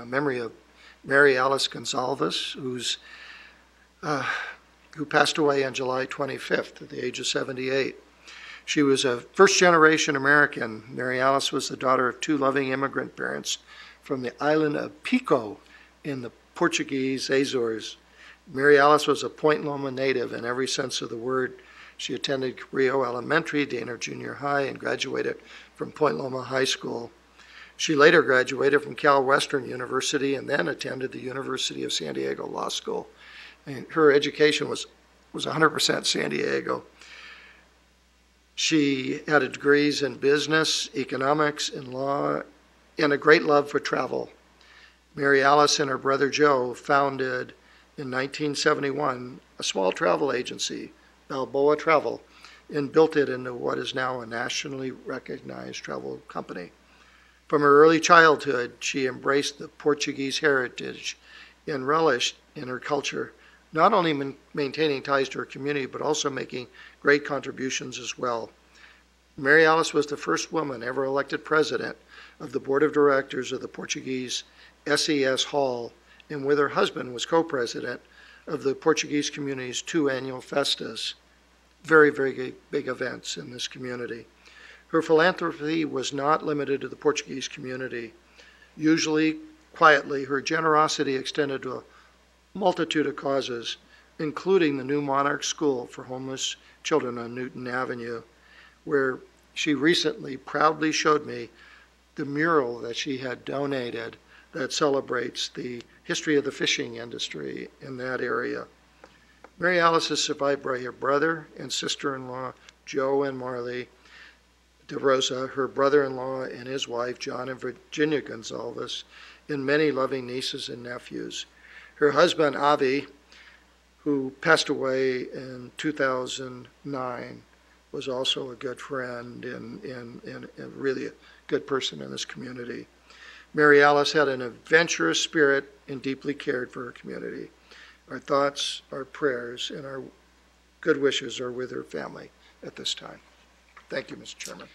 memory of Mary Alice Gonzalez, who passed away on July 25th at the age of 78. She was a first-generation American. Mary Alice was the daughter of two loving immigrant parents from the island of Pico in the Portuguese Azores. Mary Alice was a Point Loma native in every sense of the word. She attended Rio Elementary, Dana Junior High, and graduated from Point Loma High School. She later graduated from Cal Western University and then attended the University of San Diego Law School. And her education was 100% San Diego. She had degrees in business, economics, and law, and a great love for travel. Mary Alice and her brother Joe founded in 1971 a small travel agency, Balboa Travel, and built it into what is now a nationally recognized travel company. From her early childhood, she embraced the Portuguese heritage and relished in her culture, not only maintaining ties to her community, but also making great contributions as well. Mary Alice was the first woman ever elected president of the board of directors of the Portuguese SES Hall, and with her husband was co-president of the Portuguese community's two annual festas, very, very big events in this community. Her philanthropy was not limited to the Portuguese community. Usually, quietly, her generosity extended to a multitude of causes, including the New Monarch School for homeless children on Newton Avenue, where she recently proudly showed me the mural that she had donated that celebrates the history of the fishing industry in that area. Mary Alice is survived by her brother and sister-in-law, Joe and Marley de Rosa, her brother-in-law and his wife, John and Virginia Gonzalez, and many loving nieces and nephews. Her husband, Avi, who passed away in 2009, was also a good friend and really a good person in this community. Mary Alice had an adventurous spirit and deeply cared for her community. Our thoughts, our prayers, and our good wishes are with her family at this time. Thank you, Mr. Chairman.